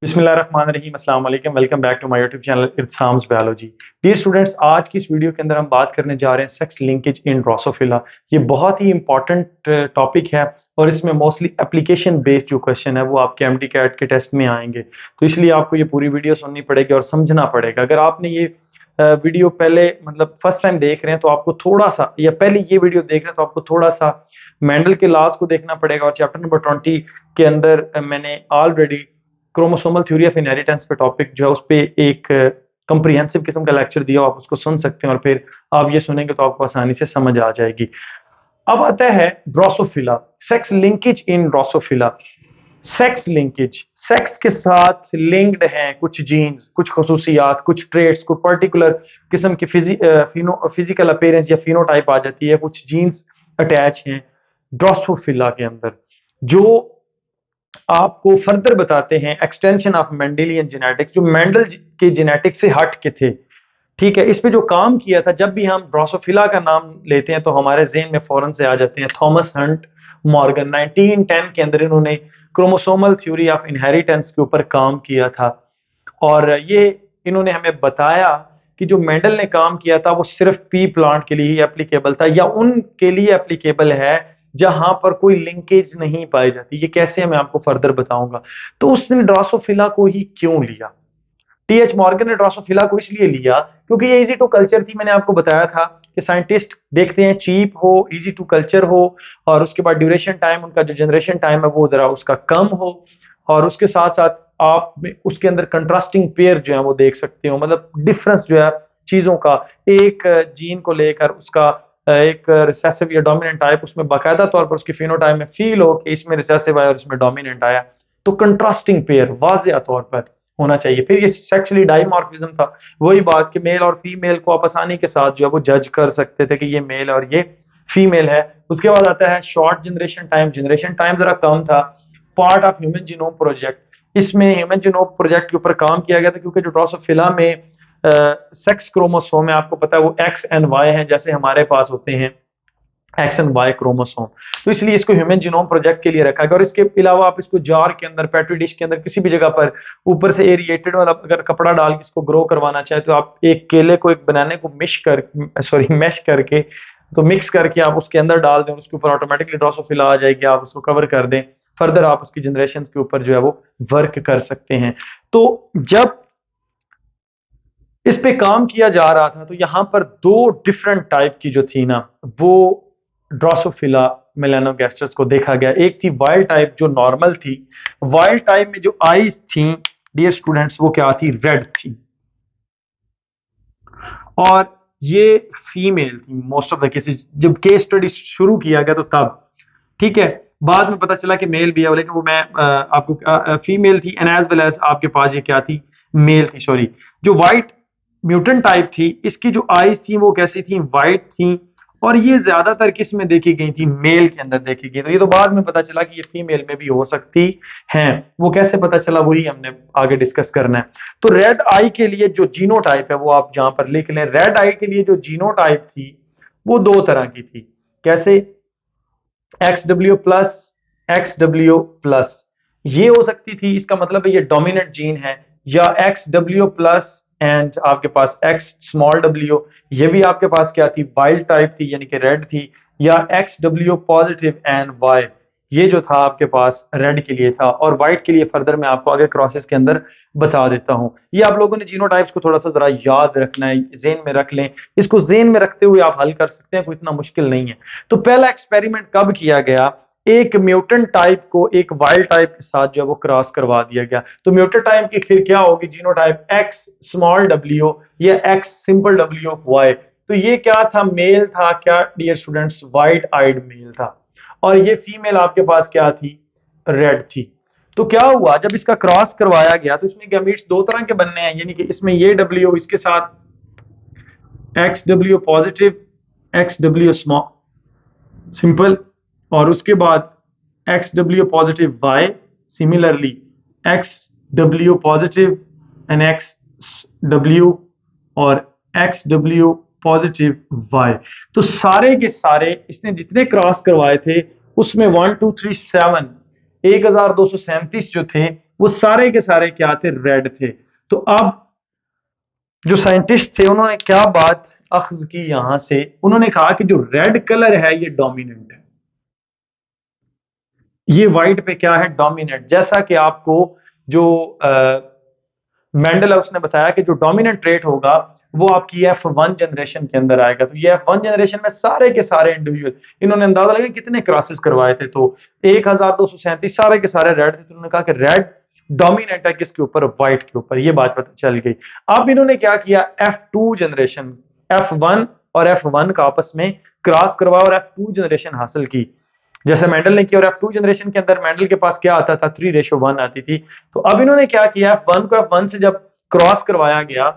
बिस्मिल्लाहिर्रहमानिर्रहीम अस्सलाम वालेकुम welcome back to my YouTube channel इरसाम्स बायोलॉजी। डियर स्टूडेंट्स, आज की इस वीडियो के अंदर हम बात करने जा रहे हैं सेक्स लिंकेज इन ड्रोसोफिला। ये बहुत ही इंपॉर्टेंट टॉपिक है और इसमें मोस्टली एप्लीकेशन बेस्ड जो क्वेश्चन है वो आपके एमडी कैट के टेस्ट में आएंगे, तो इसलिए आपको ये पूरी वीडियो सुननी पड़ेगी और समझना पड़ेगा। अगर आपने ये वीडियो पहले मतलब फर्स्ट टाइम देख रहे हैं तो आपको थोड़ा सा, या पहले ये वीडियो देख रहे हैं तो आपको थोड़ा सा मेंडल के लॉज को देखना पड़ेगा। और चैप्टर नंबर 20 के अंदर मैंने already chromosomal theory of inheritance पे टॉपिक जो है उस पे एक कंप्रिहेंसिव किस्म का लेक्चर दिया, आप उसको सुन सकते हैं और फिर आप ये सुनेंगे तो आपको आसानी से समझ आ जाएगी। अब आता है ड्रोसोफिला, सेक्स लिंकेज इन ड्रोसोफिला। सेक्स लिंकेज, सेक्स के साथ लिंक्ड हैं कुछ जीन्स, कुछ खसूसियात, कुछ ट्रेट्स, कुछ पर्टिकुलर किस्म की फिजिकल अपीयरेंस या फिनोटाइप आ जाती है, कुछ जीन्स अटैच हैं ड्रोसोफिला के अंदर, जो आपको फर्दर बताते हैं एक्सटेंशन ऑफ मेंडेलियन जेनेटिक्स, जो मेंडल के जेनेटिक्स से हट के थे। ठीक है, इस पे जो काम किया था, जब भी हम ड्रोसोफिला का नाम लेते हैं तो हमारे ज़हन में फौरन से आ जाते हैं थॉमस हंट मॉर्गन। 1910 के अंदर इन्होंने क्रोमोसोमल थ्योरी ऑफ इनहेरिटेंस के ऊपर काम किया था और ये इन्होंने हमें बताया कि जो मेंडल ने काम किया था वो सिर्फ पी प्लांट के लिए ही एप्लीकेबल था, या उनके लिए एप्लीकेबल है जहां पर कोई लिंकेज नहीं पाई जाती। ये कैसे है मैं आपको फर्दर बताऊंगा। तो उसने ड्रोसोफिला को ही क्यों लिया? टीएच मॉर्गन ने ड्रोसोफिला को इसलिए लिया क्योंकि ये इजी टू कल्चर थी। मैंने आपको बताया था कि साइंटिस्ट देखते हैं चीप हो, इजी टू कल्चर हो, और उसके बाद ड्यूरेशन टाइम, उनका जो जनरेशन टाइम है वो जरा उसका कम हो, और उसके साथ साथ आप उसके अंदर कंट्रास्टिंग पेयर जो है वो देख सकते हो, मतलब डिफरेंस जो है चीजों का, एक जीन को लेकर उसका एक रिसेसिव या डोमिनेंट टाइप उसमें बाकायदा तौर पर उसकी फिनोटाइप में फील हो कि इसमें रिसेसिव आया और इसमें डोमिनेंट आया, तो कंट्रास्टिंग पेयर वाज़ेह तौर पर होना चाहिए। फिर ये सेक्सुअली डाइमॉर्फिज्म था, वही बात कि मेल और फीमेल को आप आसानी के साथ जो है वो जज कर सकते थे कि ये मेल और ये फीमेल है। उसके बाद आता है शॉर्ट जनरेशन टाइम जरा कम था। Part of human genome project, इसमें ह्यूमन जीनोम प्रोजेक्ट के ऊपर काम किया गया था क्योंकि जो ड्रोसोफिला में सेक्स क्रोमोसोम है, आपको पता है वो एक्स एंड वाई है, जैसे हमारे पास होते हैं एक्स एंड वाई क्रोमोसोम, तो इसलिए इसको ह्यूमन जीनोम प्रोजेक्ट के लिए रखा गया। और इसके अलावा आप इसको जार के अंदर, पेट्री डिश के अंदर, किसी भी जगह पर ऊपर से एरिएटेड वाला अगर कपड़ा डाल के इसको ग्रो करवाना चाहे तो आप एक केले को, एक बनाने को मैश करके, तो मिक्स करके आप उसके अंदर डाल दें, उसके ऊपर ऑटोमेटिकली ड्रोसोफिला आ जाएगी, आप उसको कवर कर दें, फर्दर आप उसकी जनरेशन के ऊपर जो है वो वर्क कर सकते हैं। तो जब इस पे काम किया जा रहा था तो यहां पर दो डिफरेंट टाइप की जो थी ना, वो ड्रोसोफिला मेलानोगैस्ट्रस को देखा गया। एक थी वाइल्ड टाइप जो नॉर्मल थी। वाइल्ड टाइप में जो आईज थी डियर स्टूडेंट्स, वो क्या थी? रेड थी, और ये फीमेल थी मोस्ट ऑफ द केसेस। जब केस स्टडी शुरू किया गया तो तब, ठीक है, बाद में पता चला कि मेल भी है, लेकिन वो मैं आपको फीमेल थी एंड एज वेल एज आपके पास ये क्या थी? मेल थी, सॉरी। जो वाइट म्यूटेंट टाइप थी, इसकी जो आईज थी वो कैसी थी? वाइट थी, और ये ज्यादातर किस में देखी गई थी? मेल के अंदर देखी गई। तो ये तो बाद में पता चला कि ये फीमेल में भी हो सकती हैं। वो कैसे पता चला, वही हमने आगे डिस्कस करना है। तो रेड आई के लिए जो जीनोटाइप है वो आप यहां पर लिख लें। रेड आई के लिए जो जीनोटाइप थी वो दो तरह की थी। कैसे? XW+, XW+, ये हो सकती थी, इसका मतलब है ये डोमिनेंट जीन है, या XW+ एंड आपके पास X स्मॉल w, ये भी आपके पास क्या थी? वाइल्ड टाइप थी, यानी कि रेड थी, या XW पॉजिटिव एंड Y, ये जो था आपके पास रेड के लिए था। और व्हाइट के लिए फर्दर मैं आपको आगे क्रॉसेस के अंदर बता देता हूं। ये आप लोगों ने जीनोटाइप्स को थोड़ा सा जरा याद रखना है, जेन में रख लें, इसको जेन में रखते हुए आप हल कर सकते हैं, कोई इतना मुश्किल नहीं है। तो पहला एक्सपेरिमेंट कब किया गया? एक म्यूटेंट टाइप को एक वाइल्ड टाइप के साथ जो है वो क्रॉस करवा दिया गया। तो म्यूटेंट टाइप की फिर क्या होगी? जीनोटाइप X स्मॉल w या X simple w of Y। तो ये क्या था? मेल था क्या dear students? White eyed male था, और ये फीमेल आपके पास क्या थी? रेड थी। तो क्या हुआ, जब इसका क्रॉस करवाया गया तो इसमें गैमीट्स दो तरह के बनने हैं, यानी कि इसमें ये W इसके साथ XW positive, XW small simple, और उसके बाद XW positive Y, similarly XW positive and XW, और XW पॉजिटिव Y। तो सारे के सारे इसने जितने क्रॉस करवाए थे उसमें 1 2 3 7 1237 जो थे वो सारे के सारे क्या थे, रेड थे। तो अब जो साइंटिस्ट थे उन्होंने क्या बात अख्ज की यहां से, उन्होंने कहा कि जो रेड कलर है ये डोमिनेंट है, ये व्हाइट पे क्या है, डोमिनेंट। जैसा कि आपको जो मेंडल है उसने बताया कि जो डोमिनेंट ट्रेट होगा वो आपकी F1 जनरेशन के अंदर आएगा। तो ये F1 जनरेशन में सारे के सारे इंडिविजुअल, इन्होंने अंदाजा लगाया कितने क्रॉसेस करवाए थे, तो 1237 सारे के सारे रेड थे। तो उन्होंने कहा कि रेड डोमिनेंट है किसके ऊपर, व्हाइट के ऊपर। ये बात पता चल गई। अब इन्होंने क्या किया, F2 जनरेशन, F1 और F1 का आपस में क्रॉस करवाया और F2 जनरेशन हासिल की, जैसे मेंडल ने किया। और F2 जनरेशन के अंदर मेंडल के पास क्या आता था, 3:1 आती थी। तो अब इन्होंने क्या किया, F1 को F1 से जब क्रॉस करवाया गया,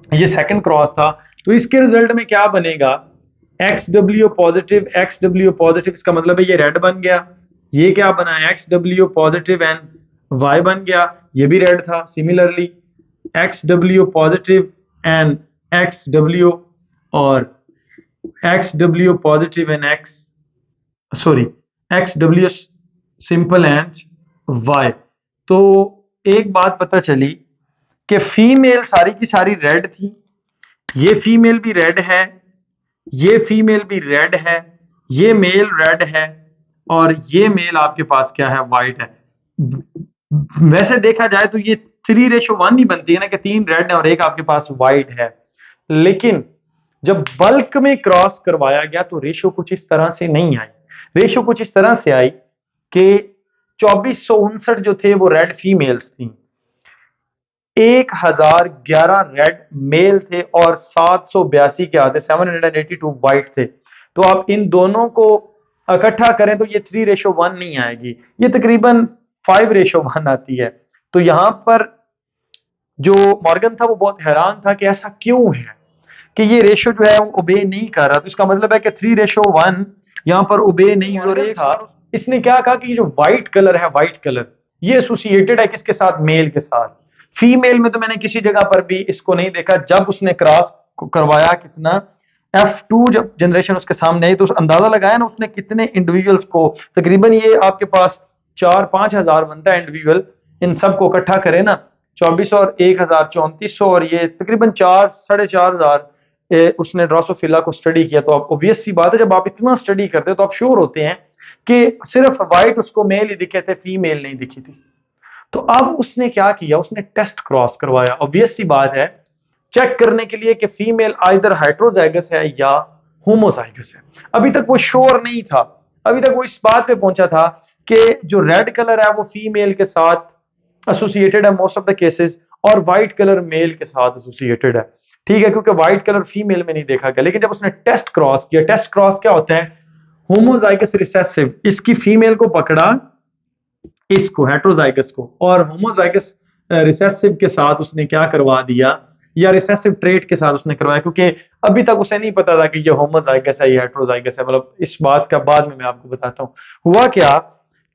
ये सेकंड क्रॉस था, तो इसके रिजल्ट में क्या बनेगा, XW पॉजिटिव, XW पॉजिटिव, इसका मतलब है ये रेड बन गया। ये क्या बना, XW पॉजिटिव एंड Y बन गया, ये भी रेड था। Similarly XW positive and XW और XW positive and XW simple and Y। तो एक बात पता चली कि फीमेल सारी की सारी रेड थी, ये फीमेल भी रेड है, ये फीमेल भी रेड है, ये मेल रेड है और ये मेल आपके पास क्या है, व्हाइट है। वैसे देखा जाए तो ये 3:1 ही बनती है ना, कि 3 रेड है और एक आपके पास व्हाइट है। लेकिन जब बल्क में क्रॉस करवाया गया तो रेशो कुछ इस तरह से नहीं आई। रेशो कुछ इस तरह से आई कि 2459 जो थे वो रेड फीमेल्स थी, 1011 रेड मेल थे और 782 क्या थे, 782 व्हाइट थे। तो आप इन दोनों को इकट्ठा करें तो ये 3:1 नहीं आएगी, ये तकरीबन 5:1 आती है। तो यहां पर जो मॉर्गन था वो बहुत हैरान था कि ऐसा क्यों है कि ये रेशो जो है वो ओबे नहीं कर रहा। तो इसका मतलब है कि 3:1 यहां पर ओबे नहीं हो रहा था। इसने क्या कहा कि ये जो व्हाइट कलर है, व्हाइट कलर ये एसोसिएटेड है किसके साथ, मेल के साथ। फीमेल में तो मैंने किसी जगह पर भी इसको नहीं देखा। जब उसने क्रॉस करवाया कितना, F2 जब जनरेशन उसके सामने आई तो उस अंदाजा लगाया ना उसने कितने इंडिविजुअल्स को, तकरीबन ये आपके पास 4-5 हजार बनता है इंडिविजुअल, इन सबको इकट्ठा करें ना, 24 और 1000 3400 और ये तकरीबन 4-4.5 हजार उसने ड्रोसोफिला को स्टडी किया। तो आप ऑब्वियस सी बात है जब आप इतना स्टडी करते हो तो आप श्योर होते हैं कि सिर्फ व्हाइट उसको मेल ही दिखे थे, फीमेल नहीं दिखी थी। तो अब उसने क्या किया, उसने टेस्ट क्रॉस करवाया, ऑब्वियस सी बात है, चेक करने के लिए कि फीमेल आइदर हाइड्रोजाइगस है या होमोजाइगस है। अभी तक वो श्योर नहीं था, अभी तक वो इस बात पे पहुंचा था कि जो रेड कलर है वो फीमेल के साथ एसोसिएटेड है मोस्ट ऑफ द केसेस, और व्हाइट कलर मेल के साथ एसोसिएटेड है। ठीक है, क्योंकि व्हाइट कलर फीमेल में नहीं देखा गया। लेकिन जब उसने टेस्ट क्रॉस किया, टेस्ट क्रॉस क्या होता है, होमोजाइगस रिसेसिव, इसकी फीमेल को पकड़ा, इसको हेट्रोजाइगस को, और होमोजाइगस रिसेसिव के साथ उसने क्या करवा दिया, या रिसेसिव ट्रेट के साथ उसने करवाया, क्योंकि अभी तक उसे नहीं पता था कि ये होमोजाइगस है या हेट्रोजाइगस है। मतलब इस बात का बाद में मैं आपको बताता हूं। हुआ क्या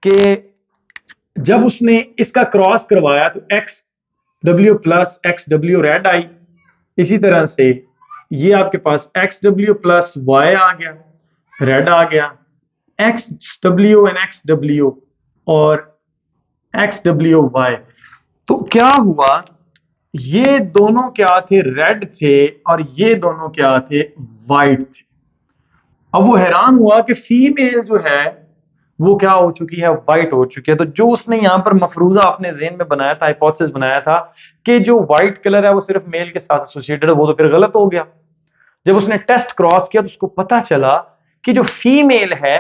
कि जब उसने इसका क्रॉस करवाया तो XW प्लस XW रेड आई, इसी तरह से ये आपके पास XW प्लस Y आ गया, रेड आ गया, XW एंड XW और XWY। तो क्या हुआ, ये दोनों क्या थे, रेड थे, और ये दोनों क्या थे, वाइट थे। अब वो हैरान हुआ कि फीमेल जो है वो क्या हो चुकी है, वाइट हो चुकी है। तो जो उसने यहां पर मफरूजा अपने ज़हन में बनाया था, हाइपोथेसिस बनाया था कि जो व्हाइट कलर है वो सिर्फ मेल के साथ एसोसिएटेड है, वो तो फिर गलत हो गया। जब उसने टेस्ट क्रॉस किया तो उसको पता चला कि जो फीमेल है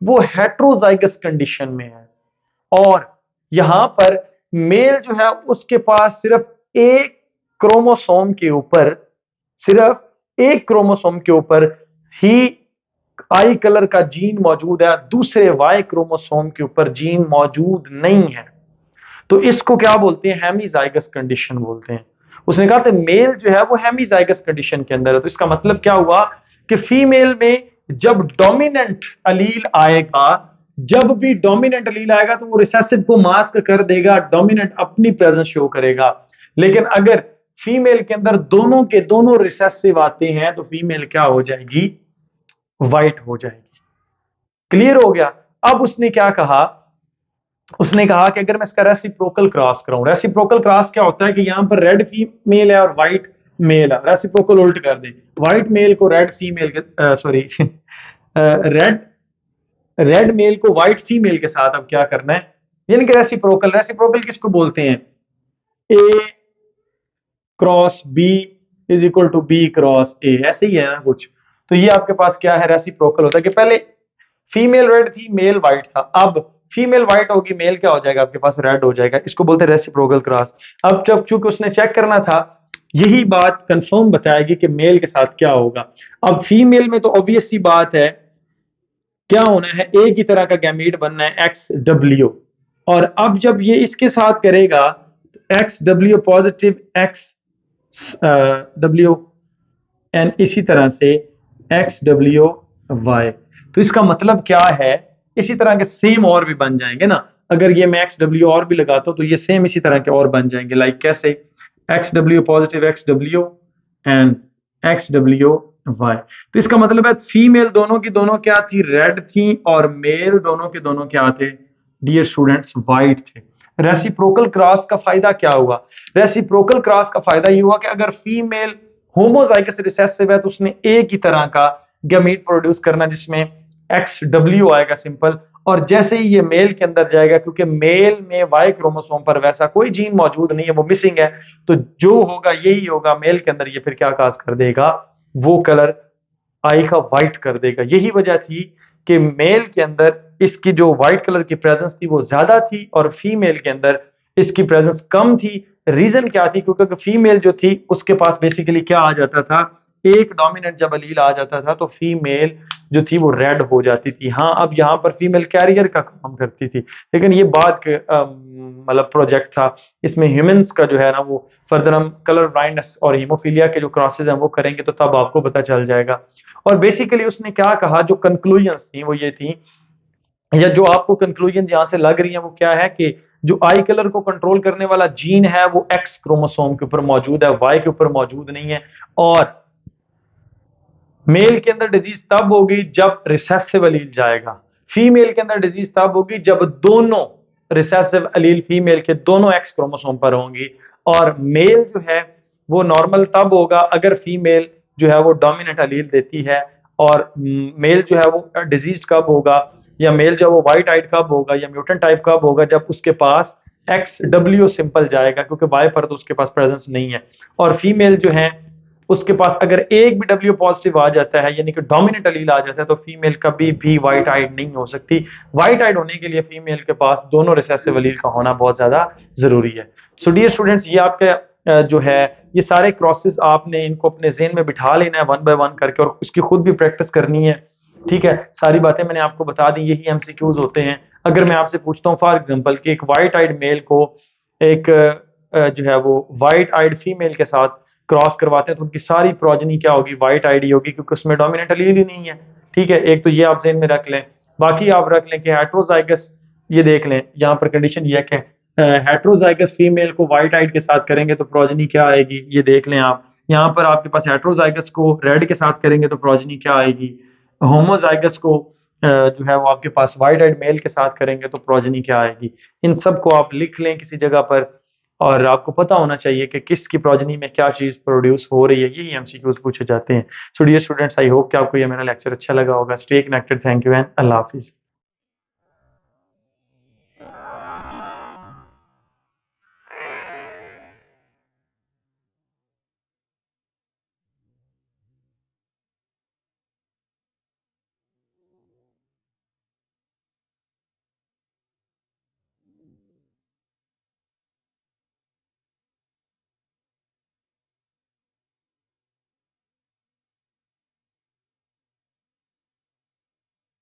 वो हेट्रोजाइगस कंडीशन में है, और यहां पर मेल जो है उसके पास सिर्फ एक क्रोमोसोम के ऊपर, सिर्फ एक क्रोमोसोम के ऊपर ही आई कलर का जीन मौजूद है, दूसरे वाई क्रोमोसोम के ऊपर जीन मौजूद नहीं है। तो इसको क्या बोलते हैं, हेमीजाइगस कंडीशन बोलते हैं। उसने कहा था मेल जो है वो हेमीजाइगस कंडीशन के अंदर है। तो इसका मतलब क्या हुआ कि फीमेल में जब डोमिनेंट अलील आएगा, जब भी डोमिनेंट अलील आएगा तो वो रिसेसिव को मास्क कर देगा, डोमिनेंट अपनी प्रेजेंस शो करेगा। लेकिन अगर फीमेल के अंदर दोनों के दोनों रिसेसिव आते हैं तो फीमेल क्या हो जाएगी, वाइट हो जाएगी। क्लियर हो गया। अब उसने क्या कहा उसने कहा कि अगर मैं इसका रेसिप्रोकल क्रॉस कराऊं, रेसिप्रोकल क्रॉस क्या होता है कि यहाँ पर रेड फीमेल है और व्हाइट मेल है, रेसिप्रोकल उल्ट कर दे, व्हाइट मेल को रेड फीमेल के सॉरी रेड रेड मेल को व्हाइट फीमेल के साथ अब क्या करना है, यानी कि रेसिप्रोकल, रेसिप्रोकल किसको बोलते हैं, A cross B is equal to B cross A, ऐसे ही है ना कुछ। तो ये आपके पास क्या है, रेसिप्रोकल होता है कि पहले फीमेल रेड थी मेल व्हाइट था, अब फीमेल व्हाइट होगी मेल क्या हो जाएगा आपके पास रेड हो जाएगा, इसको बोलते हैं रेसिप्रोकल क्रॉस। अब जब चूंकि उसने चेक करना था, यही बात कंफर्म बताएगी कि मेल के साथ क्या होगा। अब फीमेल में तो ऑब्वियस सी बात है क्या होना है, एक ही तरह का गैमीट बनना है एक्स डब्ल्यू, और अब जब ये इसके साथ करेगा तो X W positive X W N, इसी तरह से एक्स डब्ल्यू वाई। तो इसका मतलब क्या है, इसी तरह के सेम और भी बन जाएंगे ना, अगर ये मैं एक्स डब्ल्यू और भी लगाता हूं तो ये सेम इसी तरह के और बन जाएंगे, लाइक कैसे, X W positive X W and X W Y. तो इसका मतलब है फीमेल दोनों की दोनों क्या थी, रेड थी, और मेल दोनों के दोनों क्या थे, डियर स्टूडेंट्स, वाइट थे। रेसिप्रोकल क्रॉस का फायदा क्या हुआ, रेसिप्रोकल क्रॉस का फायदा ये हुआ कि अगर फीमेल होमोजाइगस रिसेसिव है तो उसने एक ही तरह का गैमीट प्रोड्यूस करना जिसमें एक्स डब्ल्यू आएगा सिंपल, और जैसे ही ये मेल के अंदर जाएगा, क्योंकि मेल में वाई क्रोमोसोम पर वैसा कोई जीन मौजूद नहीं है, वो मिसिंग है, तो जो होगा यही होगा मेल के अंदर, ये फिर क्या काज कर देगा, वो कलर आई का व्हाइट कर देगा। यही वजह थी कि मेल के अंदर इसकी जो व्हाइट कलर की प्रेजेंस थी वो ज्यादा थी और फीमेल के अंदर इसकी प्रेजेंस कम थी। रीजन क्या थी, क्योंकि फीमेल जो थी उसके पास बेसिकली क्या आ जाता था, एक डोमिनेंट जब अलील आ जाता था तो फीमेल जो थी वो रेड हो जाती थी। हाँ, अब यहाँ पर फीमेल कैरियर का काम करती थी, लेकिन ये बाद के मतलब प्रोजेक्ट था, इसमें ह्यूमंस का जो है ना वो फर्दर हम कलर ब्लाइंडनेस और हीमोफीलिया के जो क्रॉसेज हैं वो करेंगे तो तब आपको पता चल जाएगा। और बेसिकली उसने क्या कहा, जो कंक्लूजन्स थी वो ये थी, या जो आपको कंक्लूजन यहां से लग रही है वो क्या है कि जो आई कलर को कंट्रोल करने वाला जीन है वो एक्स क्रोमोसोम के ऊपर मौजूद है, वाई के ऊपर मौजूद नहीं है। और मेल के अंदर डिजीज तब होगी जब रिसेसिव अलील जाएगा, फीमेल के अंदर डिजीज तब होगी जब दोनों रिसेसिव अलील फीमेल के दोनों एक्स क्रोमोसोम पर होंगी। और मेल जो है वो नॉर्मल तब होगा अगर फीमेल जो है वो डोमिनेंट अलील देती है, और मेल जो है वो डिजीज कब होगा, या मेल जो है वो वाइट आइड कब होगा या म्यूटेंट टाइप कब होगा, जब उसके पास एक्स डब्ल्यू सिंपल जाएगा, क्योंकि वाई पर तो उसके पास प्रेजेंस नहीं है। और फीमेल जो है उसके पास अगर एक भी डब्ल्यू पॉजिटिव आ जाता है, यानी कि डोमिनेंट अलील आ जाता है, तो फीमेल कभी भी व्हाइट आइड नहीं हो सकती। व्हाइट आइड होने के लिए फीमेल के पास दोनों रिसेसिव अलील का होना बहुत ज्यादा जरूरी है। सो डियर स्टूडेंट्स, ये आपका जो है ये सारे क्रॉसेस आपने इनको अपने ज़हन में बिठा लेना है वन बाय वन करके, और उसकी खुद भी प्रैक्टिस करनी है। ठीक है, सारी बातें मैंने आपको बता दी, यही एमसीक्यूज होते हैं। अगर मैं आपसे पूछता हूँ फॉर एग्जांपल कि एक व्हाइट आइड मेल को एक जो है वो व्हाइट आइड फीमेल के साथ क्रॉस करवाते हैं तो उनकी सारी प्रोजनी क्या होगी, व्हाइट आइड ही होगी, क्योंकि उसमें डोमिनेंट एलील ही नहीं है। ठीक है, एक तो ये आप ज़हन में रख लें। बाकी आप रख लें कि हेट्रोजाइगस, ये देख लें यहाँ पर कंडीशन ये है कि हेट्रोजाइगस फीमेल को व्हाइट आइड के साथ करेंगे तो प्रोजनी क्या आएगी, ये देख लें आप। यहाँ पर आपके पास हेट्रोजाइगस को रेड के साथ करेंगे तो प्रोजनी क्या आएगी, होमोजाइगस को जो है वो आपके पास व्हाइट आइड मेल के साथ करेंगे तो प्रोजनी क्या आएगी। इन सब को आप लिख लें किसी जगह पर, और आपको पता होना चाहिए कि किसकी प्रोजनी में क्या चीज प्रोड्यूस हो रही है, यही एमसीक्यूज पूछे जाते हैं। So dear students, I hope कि आपको ये मेरा लेक्चर अच्छा लगा होगा। Stay connected, thank you and अल्लाह हाफिज।